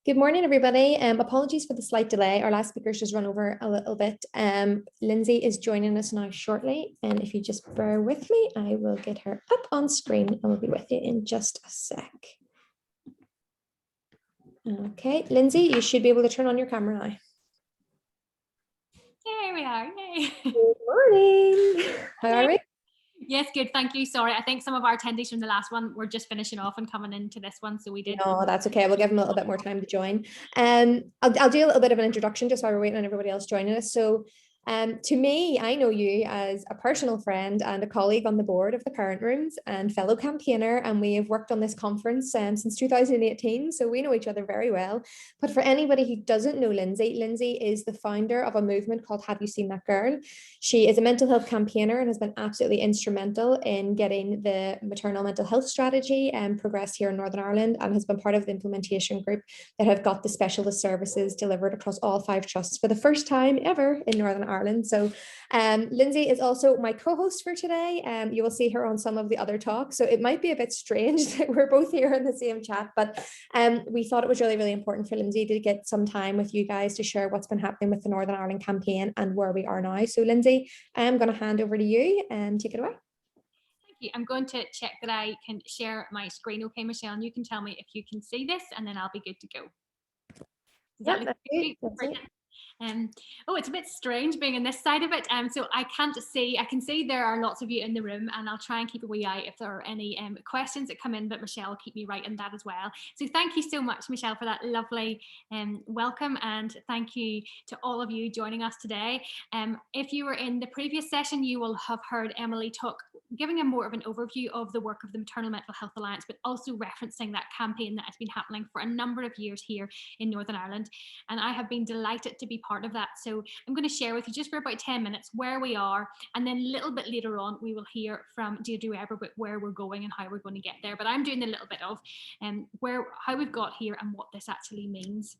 Good morning, everybody. Apologies for the slight delay. Our last speaker's just run over a little bit. Lindsay is joining us now shortly, and if you just bear with me, I will get her up on screen and we'll be with you in just a sec. Okay, Lindsay, you should be able to turn on your camera now. Here we are. Yay. Good morning. How are we? Yes, good. Thank you. Sorry, I think some of our attendees from the last one were just finishing off and coming into this one, so we did. No, that's okay. We'll give them a little bit more time to join. I'll do a little bit of an introduction just while we're waiting on everybody else joining us. So, to me, I know you as a personal friend and a colleague on the board of the Parent Rooms and fellow campaigner, and we have worked on this conference since 2018, so we know each other very well. But for anybody who doesn't know Lindsay, Lindsay is the founder of a movement called Have You Seen That Girl? She is a mental health campaigner and has been absolutely instrumental in getting the maternal mental health strategy progressed here in Northern Ireland, and has been part of the implementation group that have got the specialist services delivered across all 5 trusts for the first time ever in Northern Ireland. So Lindsay is also my co-host for today. You will see her on some of the other talks, so it might be a bit strange that we're both here in the same chat, but we thought it was really, really important for Lindsay to get some time with you guys to share what's been happening with the Northern Ireland campaign and where we are now. So Lindsay, I'm going to hand over to you and take it away. Thank you. I'm going to check that I can share my screen. Okay, Michelle, and you can tell me if you can see this, and then I'll be good to go. Oh, it's a bit strange being on this side of it. So I can see there are lots of you in the room, and I'll try and keep a wee eye if there are any questions that come in, but Michelle will keep me right in that as well. So thank you so much, Michelle, for that lovely welcome, and thank you to all of you joining us today. If you were in the previous session, you will have heard Emily giving a more of an overview of the work of the Maternal Mental Health Alliance, but also referencing that campaign that has been happening for a number of years here in Northern Ireland. And I have been delighted to be part of that. So I'm going to share with you just for about 10 minutes where we are, and then a little bit later on we will hear from Deirdre Weber about where we're going and how we're going to get there. But I'm doing a little bit of how we've got here and what this actually means.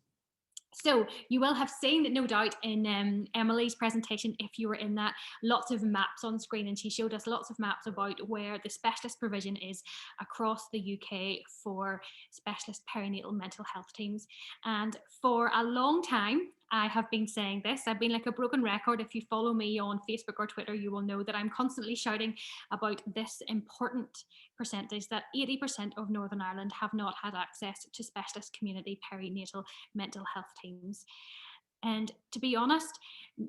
So you will have seen, no doubt, in Emily's presentation, if you were in that, lots of maps on screen, and she showed us lots of maps about where the specialist provision is across the UK for specialist perinatal mental health teams. And for a long time, I have been saying this. I've been like a broken record. If you follow me on Facebook or Twitter, you will know that I'm constantly shouting about this important percentage, that 80% of Northern Ireland have not had access to specialist community perinatal mental health teams. And to be honest,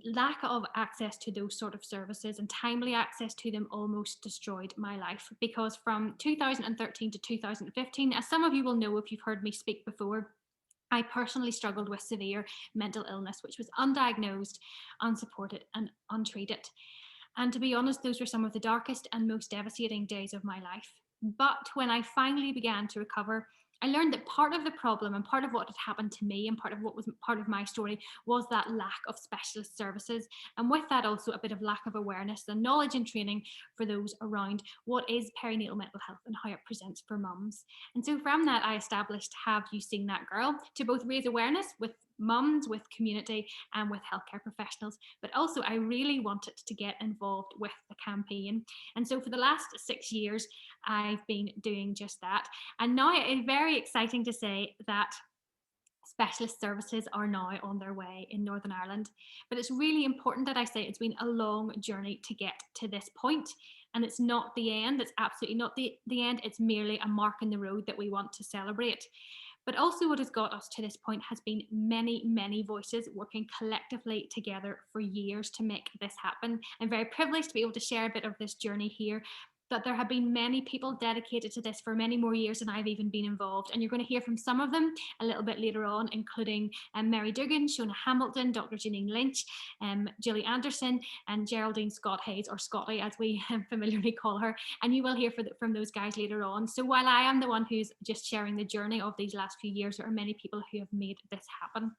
lack of access to those sort of services and timely access to them almost destroyed my life, because from 2013 to 2015, as some of you will know if you've heard me speak before, I personally struggled with severe mental illness, which was undiagnosed, unsupported, and untreated. And to be honest, those were some of the darkest and most devastating days of my life. But when I finally began to recover, I learned that part of the problem and part of what had happened to me and part of what was part of my story was that lack of specialist services. And with that, also a bit of lack of awareness and knowledge and training for those around what is perinatal mental health and how it presents for mums. And so from that, I established Have You Seen That Girl, to both raise awareness with mums, with community, and with healthcare professionals. But also I really wanted to get involved with the campaign. And so for the last 6 years, I've been doing just that. And now it's very exciting to say that specialist services are now on their way in Northern Ireland. But it's really important that I say it's been a long journey to get to this point. And it's not the end. It's absolutely not the end. It's merely a mark in the road that we want to celebrate. But also what has got us to this point has been many, many voices working collectively together for years to make this happen. I'm very privileged to be able to share a bit of this journey here, that there have been many people dedicated to this for many more years than I've even been involved. And you're going to hear from some of them a little bit later on, including Mary Dugan, Shona Hamilton, Dr. Janine Lynch, Julie Anderson, and Geraldine Scott Hayes, or Scotty as we familiarly call her. And you will hear from those guys later on. So while I am the one who's just sharing the journey of these last few years, there are many people who have made this happen.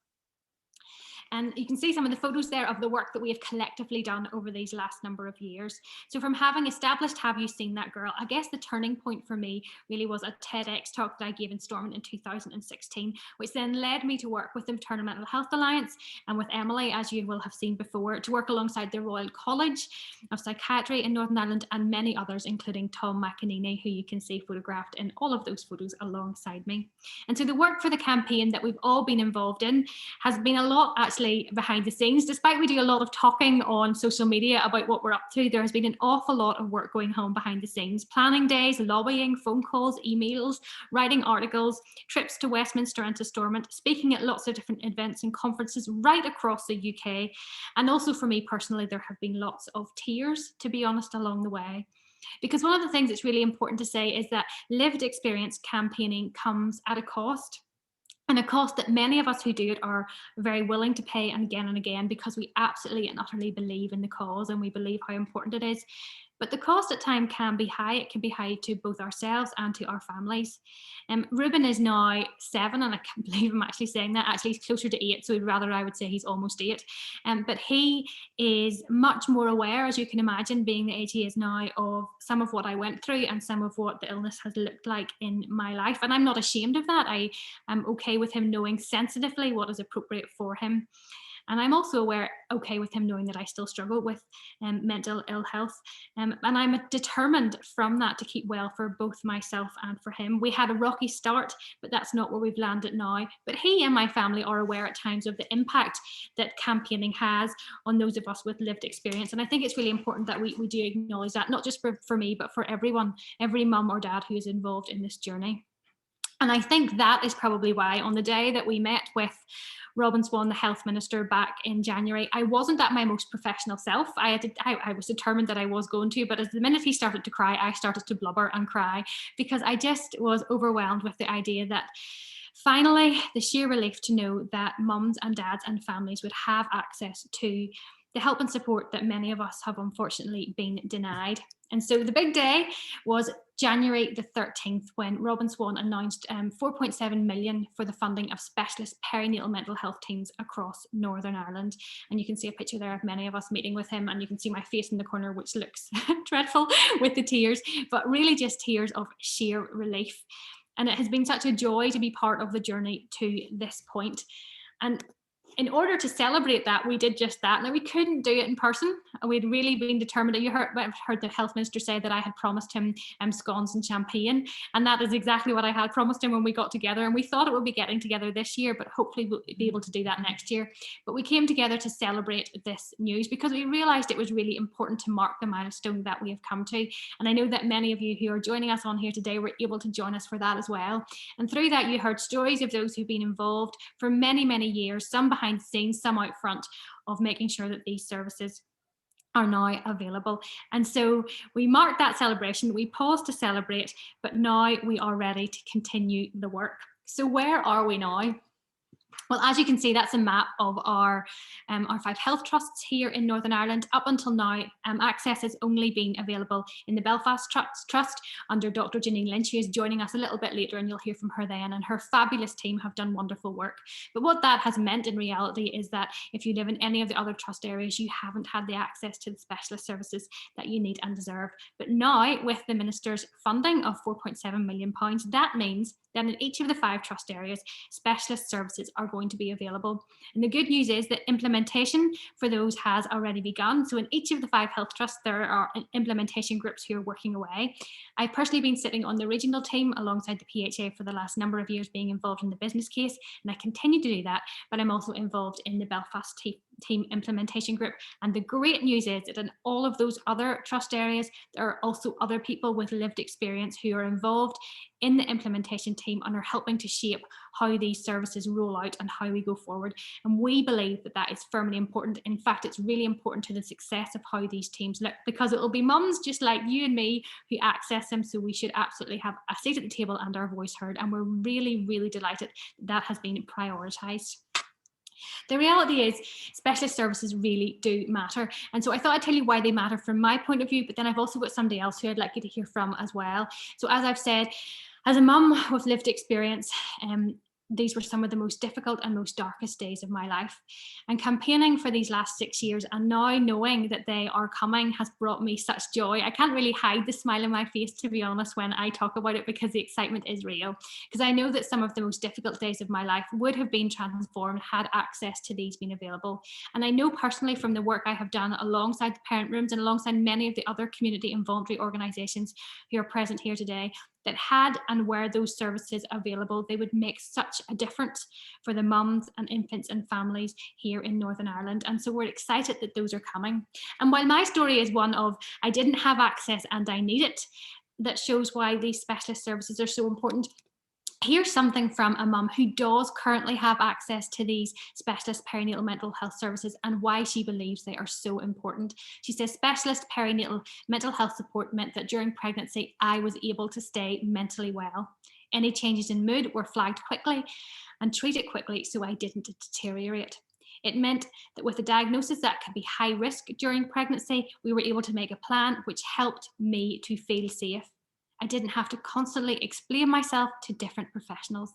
And you can see some of the photos there of the work that we have collectively done over these last number of years. So from having established Have You Seen That Girl, I guess the turning point for me really was a TEDx talk that I gave in Stormont in 2016, which then led me to work with the Maternal Mental Health Alliance and with Emily, as you will have seen before, to work alongside the Royal College of Psychiatry in Northern Ireland and many others, including Tom McEnany, who you can see photographed in all of those photos alongside me. And so the work for the campaign that we've all been involved in has been a lot actually behind the scenes. Despite we do a lot of talking on social media about what we're up to, there has been an awful lot of work going on behind the scenes. Planning days, lobbying, phone calls, emails, writing articles, trips to Westminster and to Stormont, speaking at lots of different events and conferences right across the UK. And also for me personally, there have been lots of tears, to be honest, along the way. Because one of the things that's really important to say is that lived experience campaigning comes at a cost. And a cost that many of us who do it are very willing to pay and again, because we absolutely and utterly believe in the cause and we believe how important it is. But the cost at time can be high. It can be high to both ourselves and to our families. Ruben is now 7, and I can't believe I'm actually saying that. Actually, he's closer to 8, so rather I would say he's almost 8. But he is much more aware, as you can imagine, being the age he is now, of some of what I went through and some of what the illness has looked like in my life. And I'm not ashamed of that. I am okay with him knowing sensitively what is appropriate for him. And I'm also okay with him knowing that I still struggle with mental ill health. And I'm determined from that to keep well for both myself and for him. We had a rocky start, but that's not where we've landed now. But he and my family are aware at times of the impact that campaigning has on those of us with lived experience. And I think it's really important that we do acknowledge that, not just for me, but for everyone, every mum or dad who is involved in this journey. And I think that is probably why on the day that we met with Robin Swan, the health minister, back in January, I wasn't at my most professional self. I was determined that I was going to, but as the minute he started to cry, I started to blubber and cry because I just was overwhelmed with the idea that finally the sheer relief to know that mums and dads and families would have access to the help and support that many of us have unfortunately been denied. And so the big day was January the 13th, when Robin Swan announced 4.7 million for the funding of specialist perinatal mental health teams across Northern Ireland. And you can see a picture there of many of us meeting with him, and you can see my face in the corner, which looks dreadful with the tears, but really just tears of sheer relief. And it has been such a joy to be part of the journey to this point. And in order to celebrate that, we did just that. Now, we couldn't do it in person. We'd really been determined. You heard the health minister say that I had promised him scones and champagne, and that is exactly what I had promised him when we got together. And we thought it would be getting together this year, but hopefully we'll be able to do that next year. But we came together to celebrate this news because we realised it was really important to mark the milestone that we have come to. And I know that many of you who are joining us on here today were able to join us for that as well. And through that, you heard stories of those who've been involved for many, many years, some behind the scenes, some out front, of making sure that these services are now available. And so we marked that celebration, we paused to celebrate, but now we are ready to continue the work. So where are we now? Well, as you can see, that's a map of our 5 health trusts here in Northern Ireland. Up until now, access has only been available in the Belfast Trust under Dr. Janine Lynch, who is joining us a little bit later, and you'll hear from her then, and her fabulous team have done wonderful work. But what that has meant in reality is that if you live in any of the other trust areas, you haven't had the access to the specialist services that you need and deserve. But now, with the Minister's funding of £4.7 million, that means that in each of the 5 trust areas, specialist services are going to be available. And the good news is that implementation for those has already begun. So in each of the 5 health trusts, there are implementation groups who are working away. I've personally been sitting on the regional team alongside the PHA for the last number of years, being involved in the business case, and I continue to do that, but I'm also involved in the Belfast team implementation group. And the great news is that in all of those other trust areas, there are also other people with lived experience who are involved in the implementation team and are helping to shape how these services roll out and how we go forward. And we believe that that is firmly important. In fact, it's really important to the success of how these teams look, because it will be mums just like you and me who access them. So we should absolutely have a seat at the table and our voice heard. And we're really, really delighted that has been prioritised. The reality is specialist services really do matter. And so I thought I'd tell you why they matter from my point of view, but then I've also got somebody else who I'd like you to hear from as well. So as I've said, as a mum with lived experience, these were some of the most difficult and most darkest days of my life. And campaigning for these last 6 years and now knowing that they are coming has brought me such joy. I can't really hide the smile on my face, to be honest, when I talk about it, because the excitement is real. Because I know that some of the most difficult days of my life would have been transformed had access to these been available. And I know personally from the work I have done alongside the parent rooms and alongside many of the other community and voluntary organisations who are present here today, that had and were those services available, they would make such a difference for the mums and infants and families here in Northern Ireland. And so we're excited that those are coming. And while my story is one of I didn't have access and I need it, that shows why these specialist services are so important. Here's something from a mum who does currently have access to these specialist perinatal mental health services and why she believes they are so important. She says, specialist perinatal mental health support meant that during pregnancy, I was able to stay mentally well. Any changes in mood were flagged quickly and treated quickly so I didn't deteriorate. It meant that with a diagnosis that could be high risk during pregnancy, we were able to make a plan which helped me to feel safe. I didn't have to constantly explain myself to different professionals.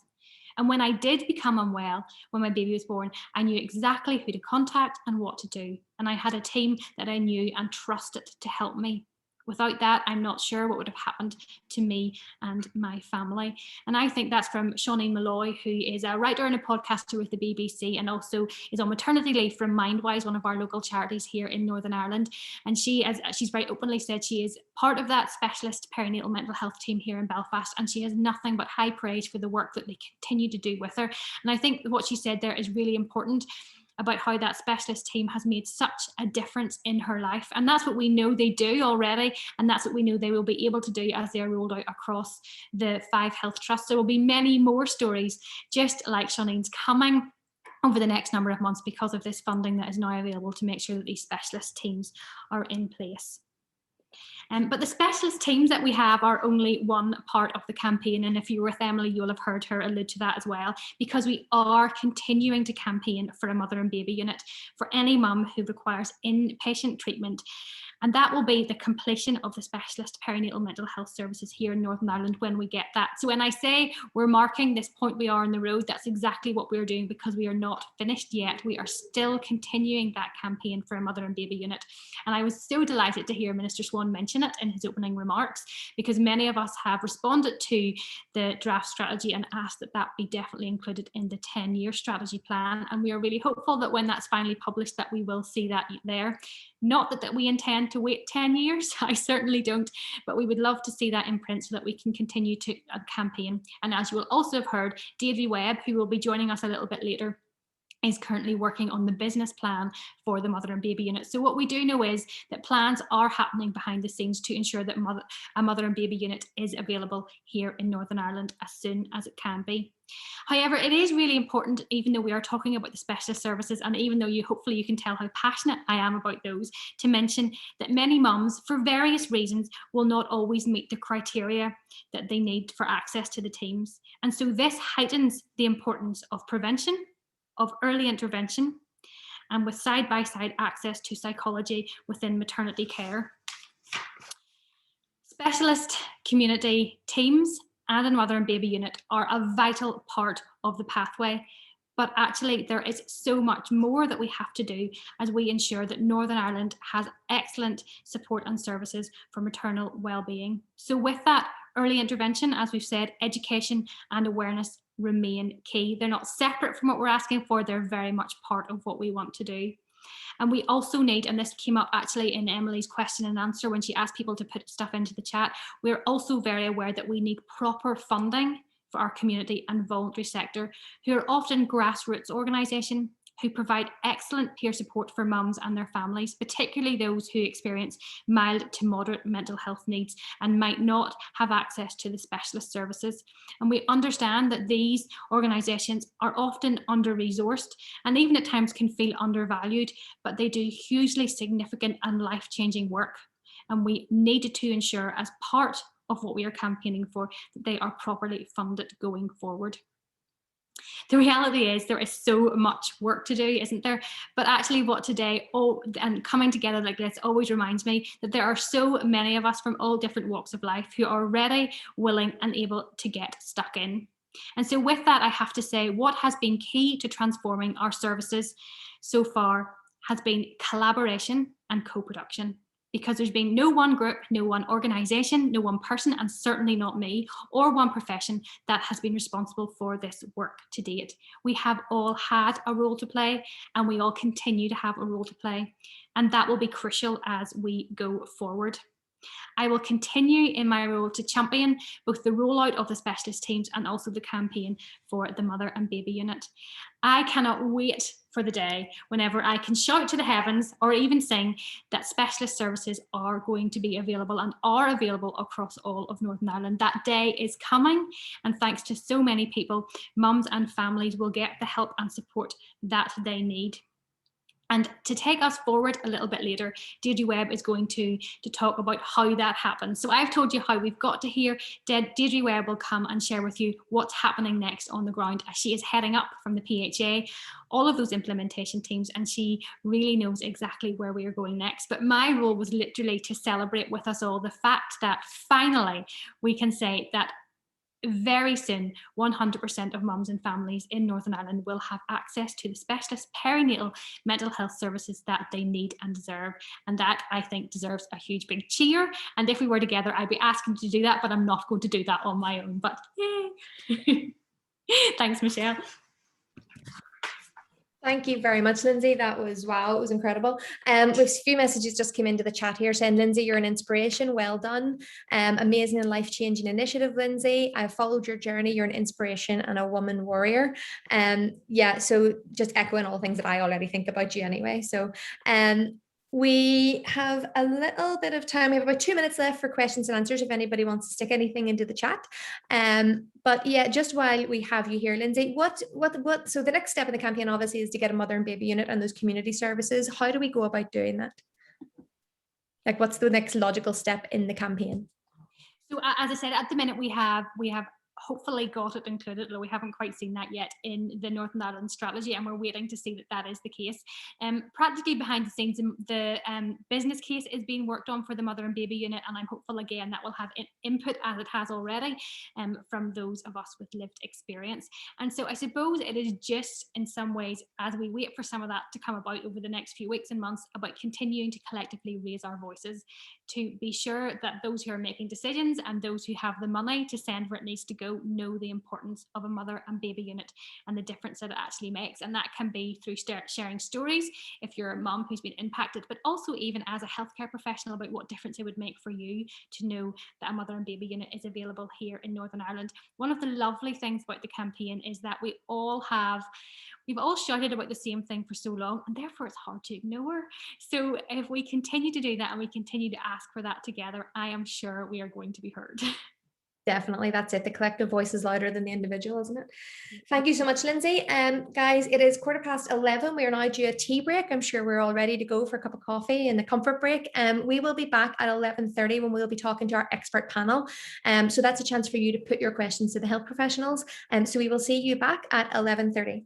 And when I did become unwell, when my baby was born, I knew exactly who to contact and what to do. And I had a team that I knew and trusted to help me. Without that, I'm not sure what would have happened to me and my family. And I think that's from Shauneen Malloy, who is a writer and a podcaster with the BBC and also is on maternity leave from Mindwise, one of our local charities here in Northern Ireland. And she, as she's very openly said, she is part of that specialist perinatal mental health team here in Belfast, and she has nothing but high praise for the work that they continue to do with her. And I think what she said there is really important about how that specialist team has made such a difference in her life. And that's what we know they do already. And that's what we know they will be able to do as they're rolled out across the 5 health trusts. There will be many more stories just like Shauneen's coming over the next number of months because of this funding that is now available to make sure that these specialist teams are in place. But the specialist teams that we have are only one part of the campaign. And if you were with Emily, you'll have heard her allude to that as well, because we are continuing to campaign for a mother and baby unit for any mum who requires inpatient treatment. And that will be the completion of the specialist perinatal mental health services here in Northern Ireland when we get that. So when I say we're marking this point we are on the road, that's exactly what we're doing, because we are not finished yet. We are still continuing that campaign for a mother and baby unit. And I was so delighted to hear Minister Swan mention it in his opening remarks, because many of us have responded to the draft strategy and asked that that be definitely included in the 10-year strategy plan. And we are really hopeful that when that's finally published, that we will see that there. Not that we intend to wait 10 years, I certainly don't, but we would love to see that in print so that we can continue to campaign. And as you will also have heard, Davy Webb, who will be joining us a little bit later, is currently working on the business plan for the mother and baby unit. So what we do know is that plans are happening behind the scenes to ensure that a mother and baby unit is available here in Northern Ireland as soon as it can be. However, it is really important, even though we are talking about the specialist services, and even though hopefully you can tell how passionate I am about those, to mention that many mums, for various reasons, will not always meet the criteria that they need for access to the teams. And so this heightens the importance of prevention, of early intervention, and with side-by-side access to psychology within maternity care. Specialist community teams and a mother and baby unit are a vital part of the pathway, but actually there is so much more that we have to do as we ensure that Northern Ireland has excellent support and services for maternal well-being. So with that, early intervention, as we've said, education and awareness remain key. They're not separate from what we're asking for, they're very much part of what we want to do. And we also need, and this came up actually in Emily's question and answer when she asked people to put stuff into the chat, we're also very aware that we need proper funding for our community and voluntary sector, who are often grassroots organisations who provide excellent peer support for mums and their families, particularly those who experience mild to moderate mental health needs and might not have access to the specialist services. And we understand that these organisations are often under-resourced and even at times can feel undervalued, but they do hugely significant and life-changing work. And we need to ensure, as part of what we are campaigning for, that they are properly funded going forward. The reality is there is so much work to do, isn't there? But actually what today, and coming together like this always reminds me that there are so many of us from all different walks of life who are ready, willing and able to get stuck in. And so with that, I have to say what has been key to transforming our services so far has been collaboration and co-production, because there's been no one group, no one organisation, no one person, and certainly not me, or one profession that has been responsible for this work to date. We have all had a role to play, and we all continue to have a role to play, and that will be crucial as we go forward. I will continue in my role to champion both the rollout of the specialist teams and also the campaign for the mother and baby unit. I cannot wait for the day whenever I can shout to the heavens or even sing that specialist services are going to be available and are available across all of Northern Ireland. That day is coming, and thanks to so many people, mums and families will get the help and support that they need. And to take us forward a little bit later, Deirdre Webb is going to talk about how that happens. So I've told you how we've got to here. Deirdre Webb will come and share with you what's happening next on the ground as she is heading up from the PHA, all of those implementation teams, and she really knows exactly where we are going next. But my role was literally to celebrate with us all the fact that finally we can say that very soon 100% of mums and families in Northern Ireland will have access to the specialist perinatal mental health services that they need and deserve, and that I think deserves a huge big cheer. And if we were together, I'd be asking to do that, but I'm not going to do that on my own. But yay. Thanks, Michelle. Thank you very much, Lindsay. That was, wow, it was incredible. We've a few messages just came into the chat here saying, Lindsay, you're an inspiration. Well done. Amazing and life-changing initiative, Lindsay. I've followed your journey. You're an inspiration and a woman warrior. Yeah, so just echoing all the things that I already think about you anyway. So we have a little bit of time. We have about 2 minutes left for questions and answers if anybody wants to stick anything into the chat. But yeah, just while we have you here, Lindsay, so the next step in the campaign obviously is to get a mother and baby unit and those community services. How do we go about doing that? Like, what's the next logical step in the campaign? So as I said, at the minute we have hopefully got it included, though we haven't quite seen that yet in the Northern Ireland strategy, and we're waiting to see that that is the case. Practically behind the scenes, the business case is being worked on for the mother and baby unit, and I'm hopeful again that will have input, as it has already, from those of us with lived experience. And so I suppose it is just in some ways, as we wait for some of that to come about over the next few weeks and months, about continuing to collectively raise our voices to be sure that those who are making decisions and those who have the money to send where it needs to go know the importance of a mother and baby unit and the difference that it actually makes. And that can be through sharing stories if you're a mum who's been impacted, but also even as a healthcare professional about what difference it would make for you to know that a mother and baby unit is available here in Northern Ireland. One of the lovely things about the campaign is that we've all shouted about the same thing for so long, and therefore it's hard to ignore. So if we continue to do that and we continue to ask for that together, I am sure we are going to be heard. Definitely, that's it. The collective voice is louder than the individual, isn't it? Thank you so much, Lindsay. Guys, it is 11:15. We are now due a tea break. I'm sure we're all ready to go for a cup of coffee and the comfort break. We will be back at 11:30 when we'll be talking to our expert panel. So that's a chance for you to put your questions to the health professionals. So we will see you back at 11:30.